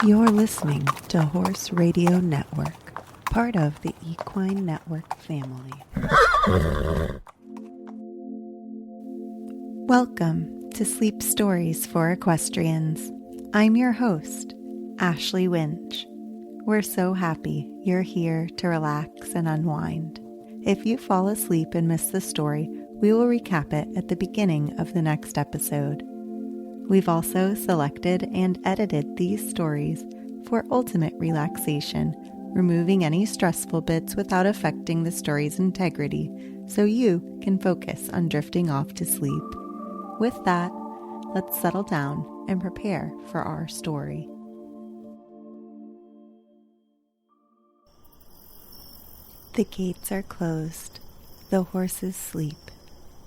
You're listening to Horse Radio Network, part of the Equine Network family. Welcome to Sleep Stories for Equestrians. I'm your host, Ashley Winch. We're so happy you're here to relax and unwind. If you fall asleep and miss the story, we will recap it at the beginning of the next episode. We've also selected and edited these stories for ultimate relaxation, removing any stressful bits without affecting the story's integrity, so you can focus on drifting off to sleep. With that, let's settle down and prepare for our story. The gates are closed, the horses sleep,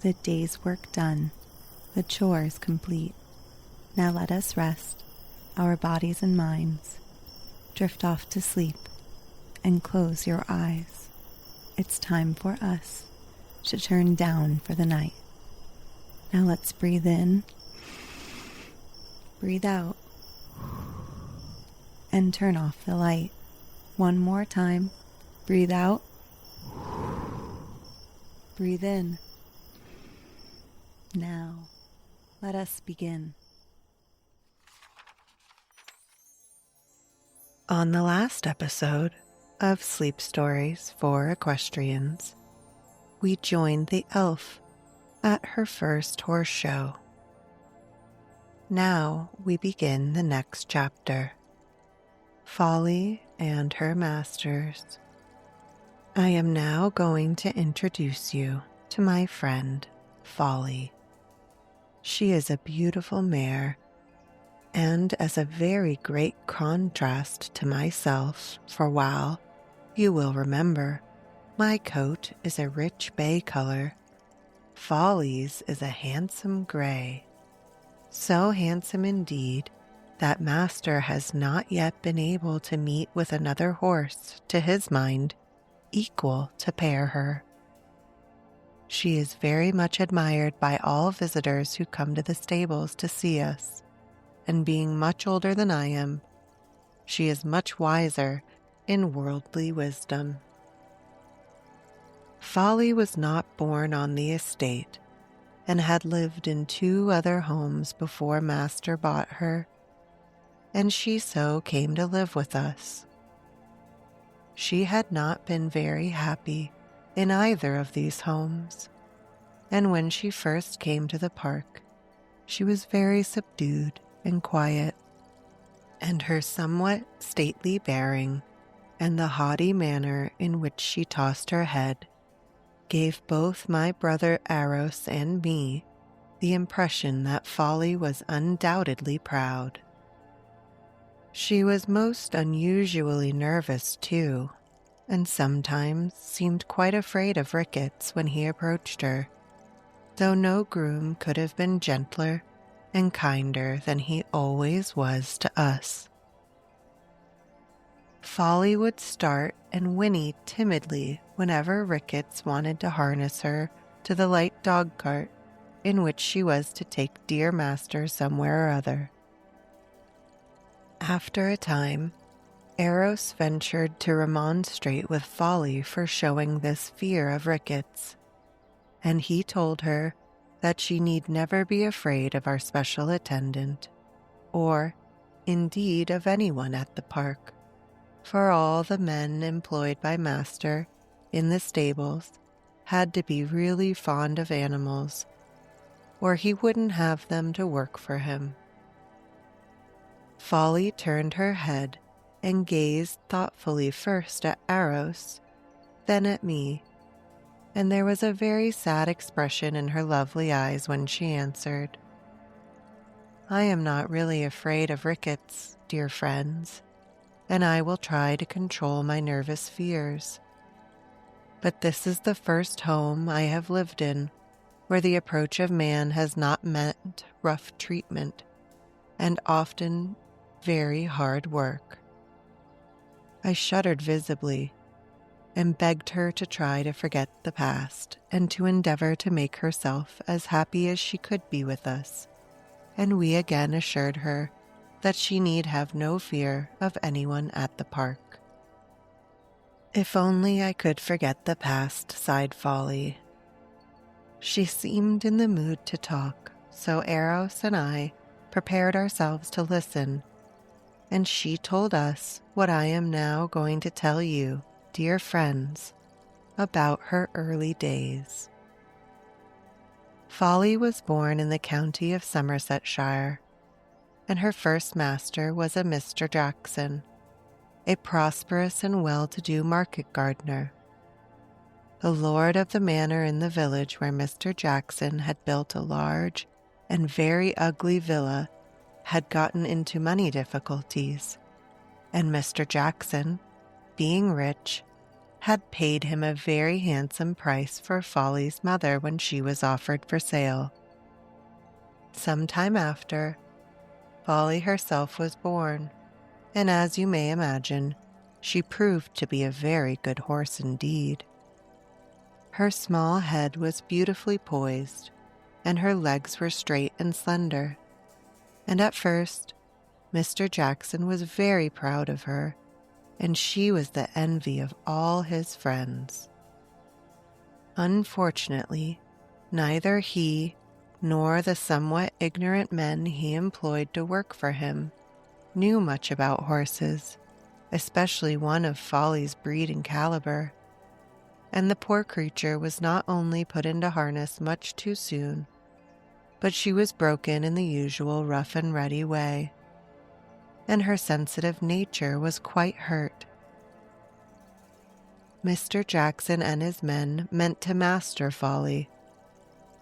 the day's work done, the chores complete. Now let us rest, our bodies and minds. Drift off to sleep and close your eyes. It's time for us to turn down for the night. Now let's breathe in, breathe out, and turn off the light. One more time. Breathe out, breathe in. Now, let us begin. On the last episode of Sleep Stories for Equestrians, we joined the elf at her first horse show. Now we begin the next chapter, Folly and her masters. I am now going to introduce you to my friend, Folly. She is a beautiful mare, and as a very great contrast to myself, for while you will remember, my coat is a rich bay color, Folly's is a handsome gray. So handsome indeed that Master has not yet been able to meet with another horse, to his mind, equal to pair her. She is very much admired by all visitors who come to the stables to see us. And being much older than I am, she is much wiser in worldly wisdom. Folly was not born on the estate and had lived in 2 other homes before Master bought her, and she so came to live with us. She had not been very happy in either of these homes, and when she first came to the park, she was very subdued and quiet, and her somewhat stately bearing and the haughty manner in which she tossed her head gave both my brother Eros and me the impression that Folly was undoubtedly proud. She was most unusually nervous too, and sometimes seemed quite afraid of Ricketts when he approached her, though no groom could have been gentler and kinder than he always was to us. Folly would start and whinny timidly whenever Ricketts wanted to harness her to the light dog cart in which she was to take dear Master somewhere or other. After a time, Eros ventured to remonstrate with Folly for showing this fear of Ricketts, and he told her that she need never be afraid of our special attendant, or, indeed, of anyone at the park, for all the men employed by Master in the stables had to be really fond of animals, or he wouldn't have them to work for him. Folly turned her head and gazed thoughtfully first at Eros, then at me, and there was a very sad expression in her lovely eyes when she answered, "I am not really afraid of Ricketts, dear friends, and I will try to control my nervous fears. But this is the first home I have lived in where the approach of man has not meant rough treatment, and often very hard work." I shuddered visibly, and begged her to try to forget the past and to endeavor to make herself as happy as she could be with us, and we again assured her that she need have no fear of anyone at the park. If only I could forget the past, sighed Folly. She seemed in the mood to talk, so Eros and I prepared ourselves to listen, and she told us what I am now going to tell you, dear friends, about her early days. Folly was born in the county of Somersetshire, and her first master was a Mr. Jackson, a prosperous and well-to-do market gardener. The lord of the manor in the village where Mr. Jackson had built a large and very ugly villa had gotten into money difficulties, and Mr. Jackson, being rich, had paid him a very handsome price for Folly's mother when she was offered for sale. Some time after, Folly herself was born, and as you may imagine, she proved to be a very good horse indeed. Her small head was beautifully poised, and her legs were straight and slender, and at first Mr. Jackson was very proud of her, and she was the envy of all his friends. Unfortunately, neither he nor the somewhat ignorant men he employed to work for him knew much about horses, especially one of Folly's breed and caliber, and the poor creature was not only put into harness much too soon, but she was broken in the usual rough and ready way, and her sensitive nature was quite hurt. Mr. Jackson and his men meant to master Folly,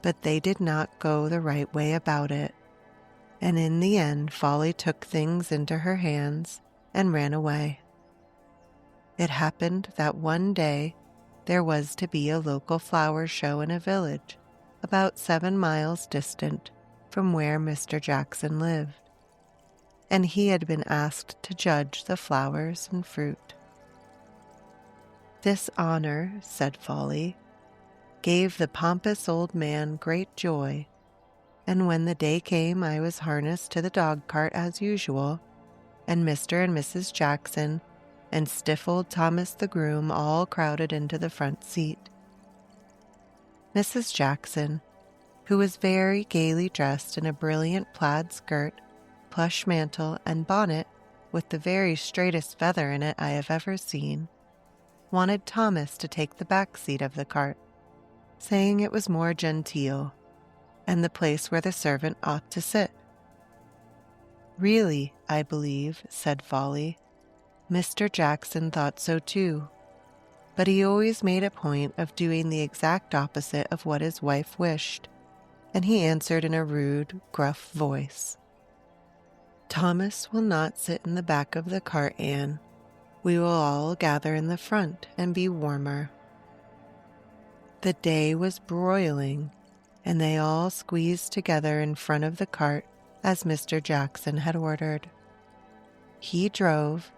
but they did not go the right way about it, and in the end Folly took things into her hands and ran away. It happened that one day there was to be a local flower show in a village about 7 miles distant from where Mr. Jackson lived, and he had been asked to judge the flowers and fruit. This honor, said Folly, gave the pompous old man great joy, and when the day came I was harnessed to the dog cart as usual, and Mr. and Mrs. Jackson and stiff old Thomas the groom all crowded into the front seat. Mrs. Jackson, who was very gaily dressed in a brilliant plaid skirt, plush mantle, and bonnet with the very straightest feather in it I have ever seen, wanted Thomas to take the back seat of the cart, saying it was more genteel, and the place where the servant ought to sit. Really, I believe, said Folly, Mr. Jackson thought so too, but he always made a point of doing the exact opposite of what his wife wished, and he answered in a rude, gruff voice, "Thomas will not sit in the back of the cart, Anne. We will all gather in the front and be warmer." The day was broiling, and they all squeezed together in front of the cart as Mr. Jackson had ordered. He drove,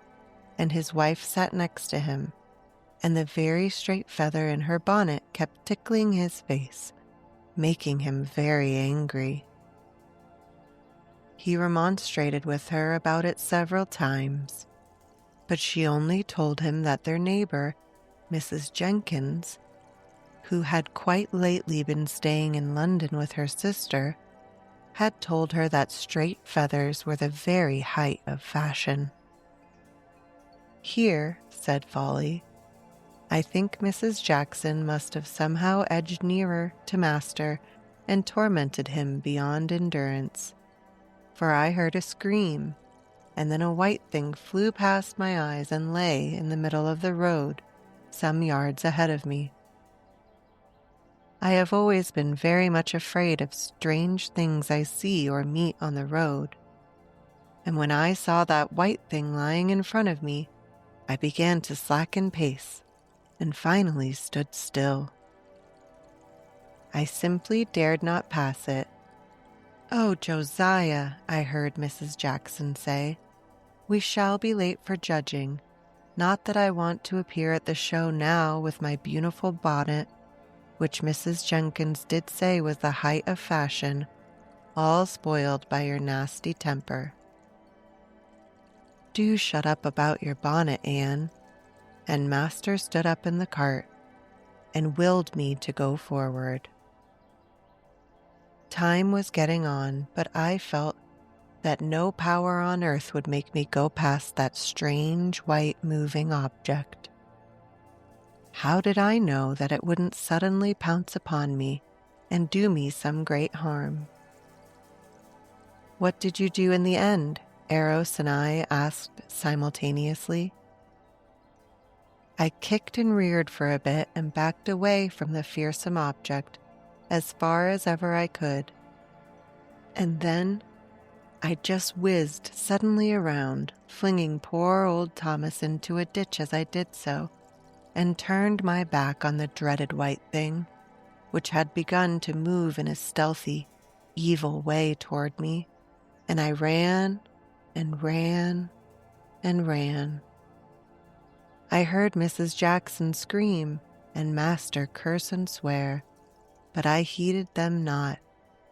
and his wife sat next to him, and the very straight feather in her bonnet kept tickling his face, making him very angry. He remonstrated with her about it several times, but she only told him that their neighbor, Mrs. Jenkins, who had quite lately been staying in London with her sister, had told her that straight feathers were the very height of fashion. "Here," said Folly, "I think Mrs. Jackson must have somehow edged nearer to Master and tormented him beyond endurance, for I heard a scream, and then a white thing flew past my eyes and lay in the middle of the road some yards ahead of me. I have always been very much afraid of strange things I see or meet on the road, and when I saw that white thing lying in front of me, I began to slacken pace and finally stood still. I simply dared not pass it. 'Oh, Josiah,' I heard Mrs. Jackson say, 'we shall be late for judging. Not that I want to appear at the show now with my beautiful bonnet,' which Mrs. Jenkins did say was the height of fashion, 'all spoiled by your nasty temper. Do shut up about your bonnet, Anne." And Master stood up in the cart and willed me to go forward. Time was getting on, but I felt that no power on earth would make me go past that strange white moving object. How did I know that it wouldn't suddenly pounce upon me and do me some great harm? "What did you do in the end?" Eros and I asked simultaneously. "I kicked and reared for a bit and backed away from the fearsome object as far as ever I could. And then I just whizzed suddenly around, flinging poor old Thomas into a ditch as I did so, and turned my back on the dreaded white thing, which had begun to move in a stealthy, evil way toward me, and I ran and ran and ran. I heard Mrs. Jackson scream and Master curse and swear, but I heeded them not,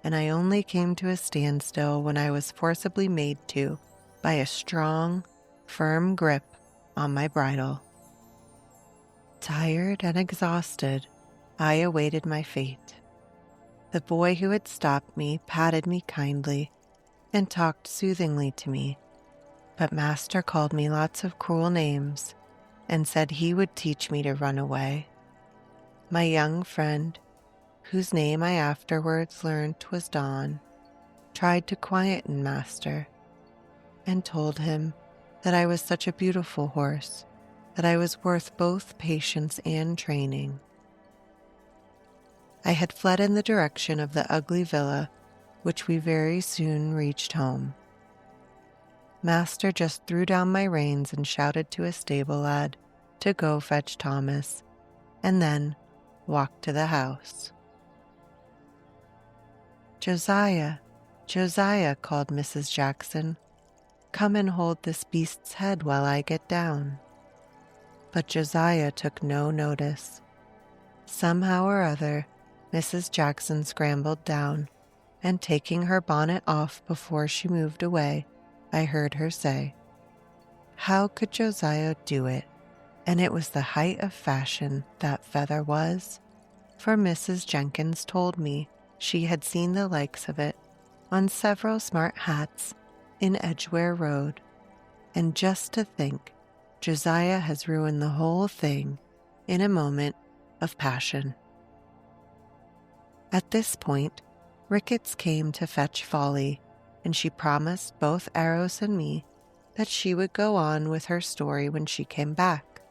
and I only came to a standstill when I was forcibly made to by a strong, firm grip on my bridle. Tired and exhausted, I awaited my fate. The boy who had stopped me patted me kindly and talked soothingly to me, but Master called me lots of cruel names and said he would teach me to run away. My young friend, whose name I afterwards learned was Dawn, tried to quieten Master and told him that I was such a beautiful horse that I was worth both patience and training. I had fled in the direction of the ugly villa, which we very soon reached home. Master just threw down my reins and shouted to a stable lad to go fetch Thomas, and then walked to the house. "Josiah, Josiah," called Mrs. Jackson, "come and hold this beast's head while I get down." But Josiah took no notice. Somehow or other, Mrs. Jackson scrambled down, and taking her bonnet off before she moved away, I heard her say, "How could Josiah do it? And it was the height of fashion, that feather was, for Mrs. Jenkins told me she had seen the likes of it on several smart hats in Edgware Road, and just to think, Josiah has ruined the whole thing in a moment of passion." At this point, Ricketts came to fetch Folly, and she promised both Eros and me that she would go on with her story when she came back.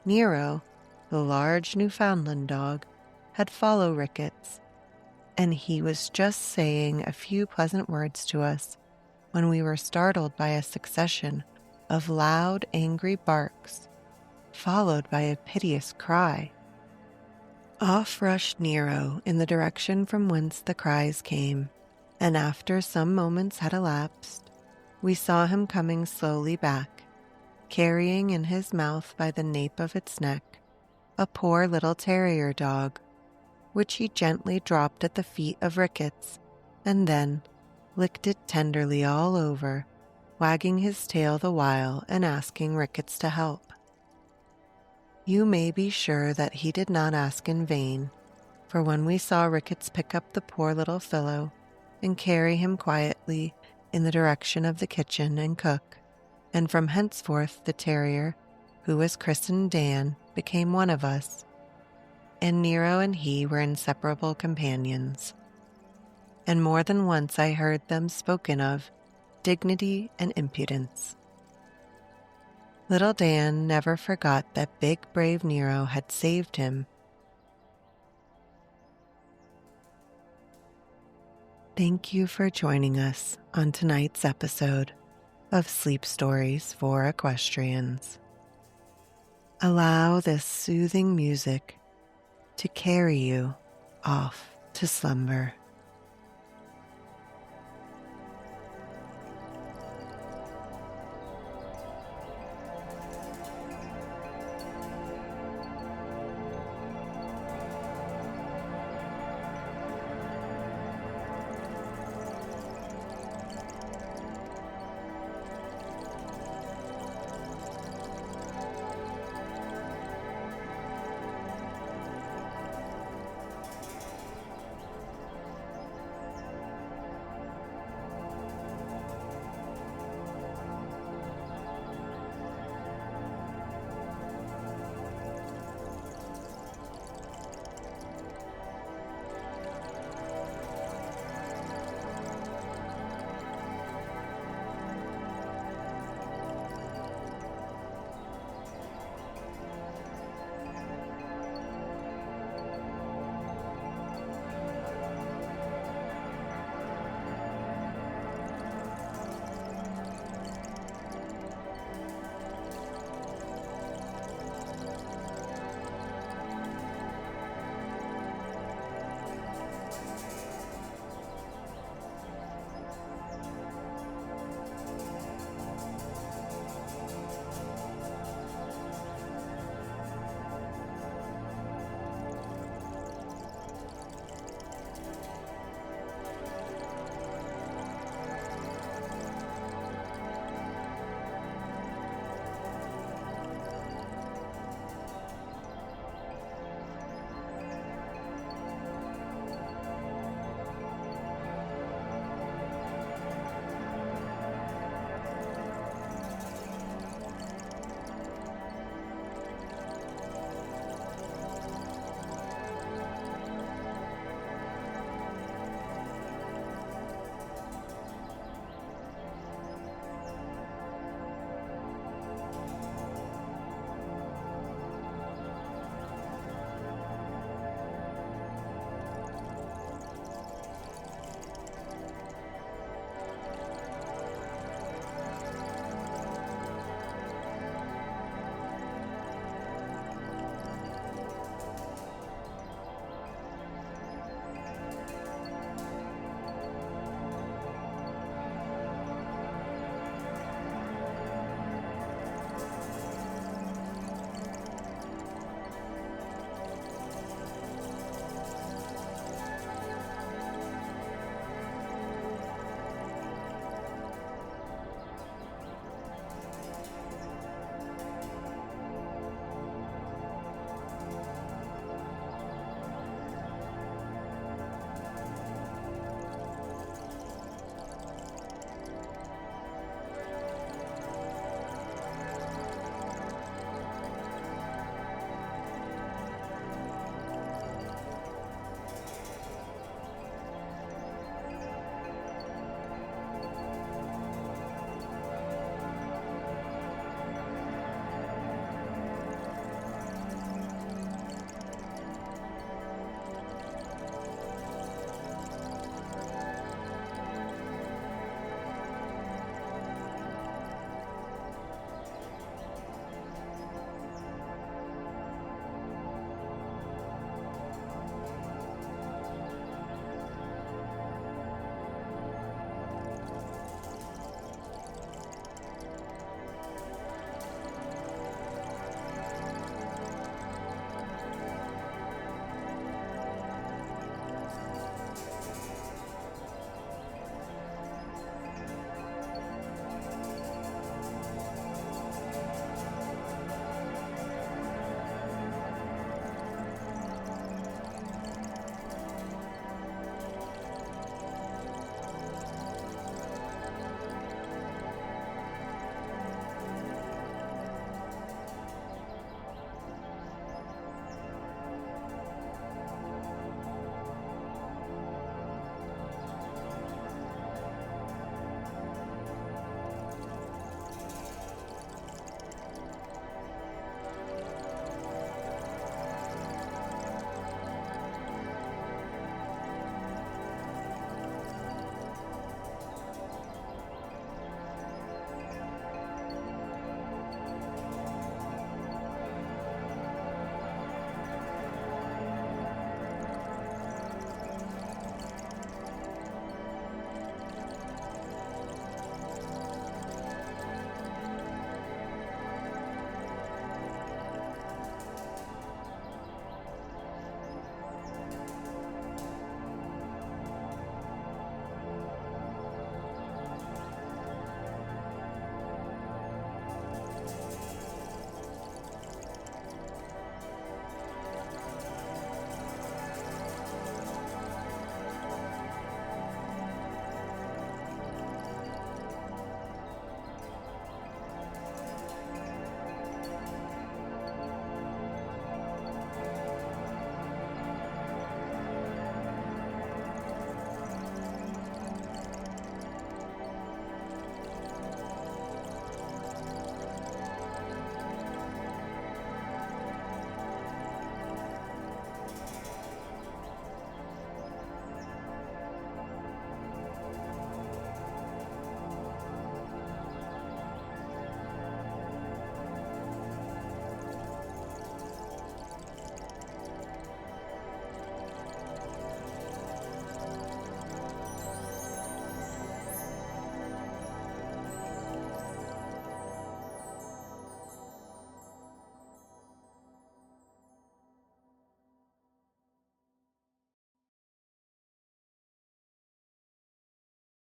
Nero, the large Newfoundland dog, had followed Ricketts, and he was just saying a few pleasant words to us when we were startled by a succession of loud, angry barks, followed by a piteous cry. Off rushed Nero in the direction from whence the cries came, and after some moments had elapsed, we saw him coming slowly back, carrying in his mouth by the nape of its neck a poor little terrier dog, which he gently dropped at the feet of Ricketts, and then licked it tenderly all over, wagging his tail the while and asking Ricketts to help. You may be sure that he did not ask in vain, for when we saw Ricketts pick up the poor little fellow and carry him quietly in the direction of the kitchen and cook, and from henceforth the terrier, who was christened Dan, became one of us, and Nero and he were inseparable companions. And more than once I heard them spoken of, dignity and impudence. Little Dan never forgot that big brave Nero had saved him. Thank you for joining us on tonight's episode of Sleep Stories for Equestrians. Allow this soothing music to carry you off to slumber.